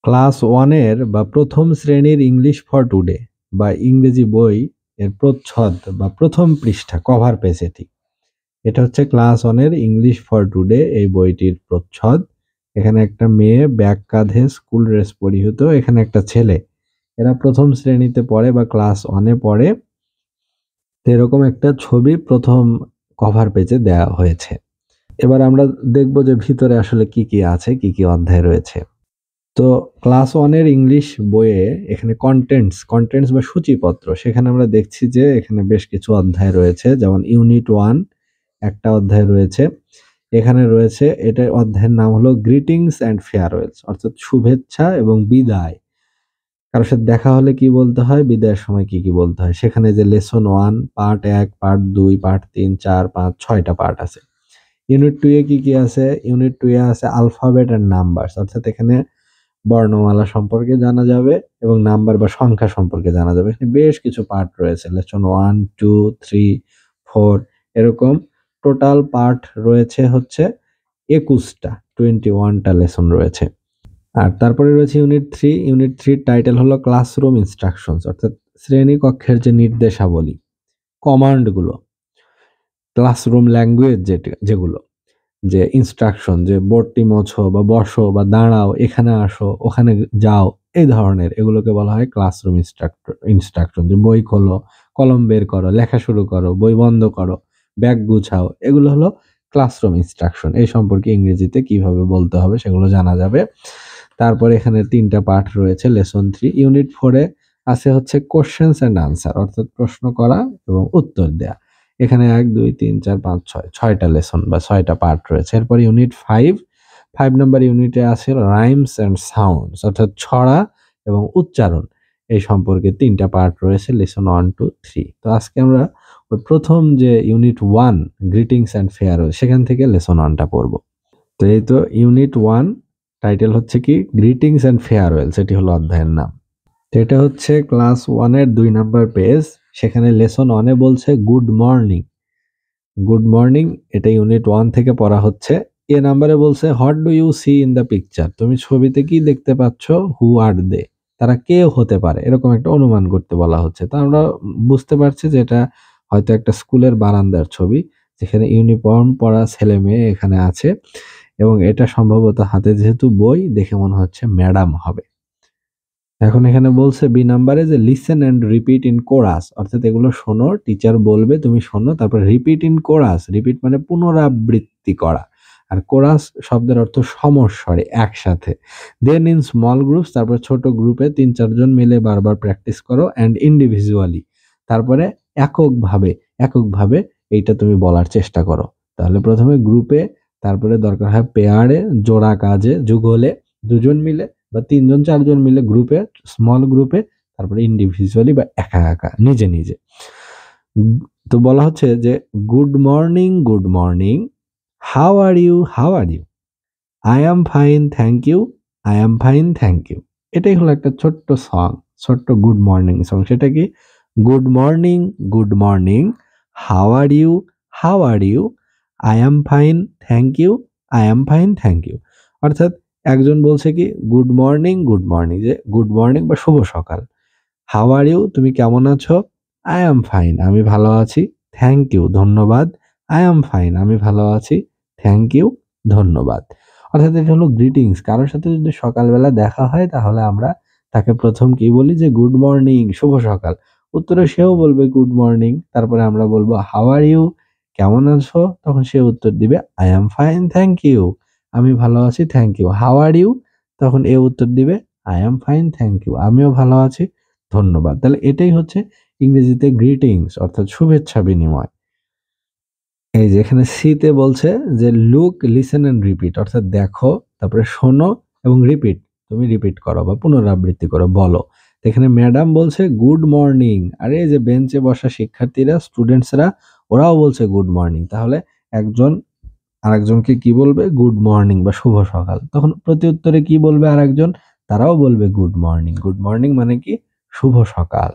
Class ওয়ানের বা প্রথম শ্রেণীর ইংলিশ ফর টুডে বা ইংরেজি বই এর প্রচ্ছদ বা প্রথম পৃষ্ঠা কভার পেজ এটি। এটা হচ্ছে ক্লাস ওয়ানের ইংলিশ ফর টুডে এই বইটির প্রচ্ছদ। এখানে একটা মেয়ে ব্যাগ কাঁধে স্কুল ড্রেস পরিহিত, এখানে একটা ছেলে। এরা প্রথম শ্রেণীতে পড়ে বা ক্লাস ওয়ানে পড়ে। এরকম একটা ছবি প্রথম কভার পেজে দেওয়া হয়েছে। এবার আমরা দেখব যে ভিতরে আসলে কি কি আছে, কি কি অধ্যায় রয়েছে। তো ক্লাস ওয়ানের ইংলিশ বইয়ে এখানে কন্টেন্টস বা সূচিপত্র, সেখানে আমরা দেখছি যে এখানে বেশ কিছু অধ্যায় রয়েছে। যেমন ইউনিট 1 একটা অধ্যায় রয়েছে। এখানে রয়েছে, এটার অধ্যায়ের নাম হলো গ্রিটিংস অ্যান্ড ফেয়ারওয়েলস, অর্থাৎ শুভেচ্ছা এবং বিদায়। কারোর সাথে দেখা হলে কি বলতে হয়, বিদায়ের সময় কি কি বলতে হয়। সেখানে যে লেসন 1 পার্ট 1 পার্ট 2 পার্ট 3 4 5 6টা পার্ট আছে। ইউনিট 2 এ কি কি আছে? ইউনিট 2 এ আছে আলফাবেট এন্ড নাম্বারস, অর্থাৎ এখানে বর্ণমালা সম্পর্কে জানা যাবে এবং নাম্বার বা সংখ্যা সম্পর্কে জানা যাবে। এখানে বেশ কিছু পার্ট রয়েছে, লেসন 1 2 3 4 এরকম টোটাল পার্ট রয়েছে হচ্ছে 21টা, 21টা লেসন রয়েছে। আর তারপরে রয়েছে ইউনিট 3 টাইটেল হলো ক্লাসরুম ইনস্ট্রাকশনস, অর্থাৎ শ্রেণী কক্ষের যে নির্দেশাবলী, কমান্ড গুলো, ক্লাসরুম ল্যাঙ্গুয়েজ যেগুলো, যে ইনস্ট্রাকশন, যে বোর্ডটি মোছো বা বসো বা দাঁড়াও, এখানে আসো, ওখানে যাও, এই ধরনের এগুলোকে বলা হয় ক্লাসরুম ইনস্ট্রাকশন। যে বই খোলো, কলম বের করো, লেখা শুরু করো, বই বন্ধ করো, ব্যাগ গুছাও, এগুলো হলো ক্লাসরুম ইনস্ট্রাকশন। এই সম্পর্কে ইংরেজিতে কিভাবে বলতে হবে সেগুলো জানা যাবে। তারপরে এখানে 3টা পার্ট রয়েছে লেসন 3। ইউনিট 4 এ আছে হচ্ছে কোশ্চেনস এন্ড আনসার, অর্থাৎ প্রশ্ন করা এবং উত্তর দেয়া। এখানে 1 2 3 4 5 6 6টা লেসন বা 6টা পার্ট রয়েছে। এরপর ইউনিট 5 নম্বর ইউনিটে আছে রাইমস এন্ড সাউন্ডস, অর্থাৎ ছড়া এবং উচ্চারণ। এই সম্পর্কে 3টা পার্ট রয়েছে, লেসন 1 2 3। তো আজকে আমরা ওই প্রথম যে ইউনিট 1 গ্রিটিংস এন্ড ফেয়ারওয়েল, সেখান থেকে লেসন 1টা পড়ব। তো এই তো ইউনিট 1 টাইটেল হচ্ছে কি গ্রিটিংস এন্ড ফেয়ারওয়েল, সেটি হলো অধ্যায়ের নাম। তো এটা হচ্ছে ক্লাস 1 এর 2 নাম্বার পেজ। সেখানে লেসন 1 এ বলছে গুড মর্নিং। গুড মর্নিং এটা ইউনিট 1 থেকে পড়া হচ্ছে। এ নাম্বারে বলছে what do you see in the picture, তুমি ছবিতে কি দেখতে পাচ্ছ? হু আর দে, তারা কে হতে পারে, এরকম একটা অনুমান করতে বলা হচ্ছে। তো আমরা বুঝতে পারছি যে এটা হয়তো একটা স্কুলের বারান্দার ছবি, যেখানে ইউনিফর্ম পরা ছেলে মেয়ে এখানে আছে এবং এটা সম্ভবত হাতে যেহেতু বই, দেখে মনে হচ্ছে ম্যাডাম হবে। এখন এখানে বলছে বি নাম্বারে যে listen and repeat in chorus, অর্থাৎ এগুলো শোনো, টিচার বলবে, তুমি শোনো, তারপর রিপিট ইন কোরাস। রিপিট মানে পুনরাবৃত্তি করা, আর কোরাস শব্দের অর্থ সমস্বরে, একসাথে। দেন ইন স্মল গ্রুপস, তারপর ছোট গ্রুপে 3-4 জন মিলে বারবার প্র্যাকটিস করো। অ্যান্ড ইন্ডিভিজুয়ালি, তারপরে এককভাবে এইটা তুমি বলার চেষ্টা করো। তাহলে প্রথমে গ্রুপে, তারপরে দরকার হয় পেয়ারে, জোড়া কাজে, যুগলে, দুজন মিলে বা 3 জন 4 জন মিলে গ্রুপে, স্মল গ্রুপে, তারপরে ইন্ডিভিজুয়ালি বা একা একা নিজে নিজে। তো বলা হচ্ছে যে good morning, how are you, I am fine thank you, I am fine thank you. এটাই হলো একটা ছোট্ট সং, ছোট্ট গুড মর্নিং সং। সেটা কি? Good morning, how are you, I am fine thank you, I am fine thank you. অর্থাৎ একজন বলছে কি গুড মর্নিং, যে গুড মর্নিং বা শুভ সকাল। হাউ আর ইউ, তুমি কেমন আছো? আই অ্যাম ফাইন, আমি ভালো আছি। থ্যাংক ইউ, ধন্যবাদ। আই অ্যাম ফাইন, আমি ভালো আছি। থ্যাংক ইউ, ধন্যবাদ। অর্থাৎ এটা হলো গ্রিটিংস। কারোর সাথে যদি সকালবেলা দেখা হয় তাহলে আমরা তাকে প্রথম কি বলি, যে গুড মর্নিং, শুভ সকাল। উত্তরে সেও বলবে গুড মর্নিং, তারপরে আমরা বলবো হাউ আর ইউ, কেমন আছো? তখন সে উত্তর দিবে I am fine thank you, আমি ভালো আছি, thank you. How are you, তখন এ উত্তর দিবে I am fine thank you, আমিও ভালো আছি, ধন্যবাদ। তাহলে এটাই হচ্ছে ইংরেজিতে গ্রিটিংস, অর্থাৎ শুভেচ্ছা বিনিময়। এই যে এখানে সিতে বলছে যে লুক, লিসেন এন্ড রিপিট, অর্থাৎ দেখো, তারপরে শোনো এবং রিপিট, তুমি রিপিট করো বা পুনরাবৃত্তি করো, বলো। তো এখানে ম্যাডাম বলছে গুড মর্নিং, আর এই যে বেঞ্চে বসা শিক্ষার্থীরা, স্টুডেন্টসরা, ওরাও বলছে গুড মর্নিং। তাহলে একজন আরেকজনকে কি বলবে? গুড মর্নিং বা শুভ সকাল। তখন প্রতি উত্তরে কি বলবে আরেকজন? তারাও বলবে গুড মর্নিং। গুড মর্নিং মানে কি? শুভ সকাল।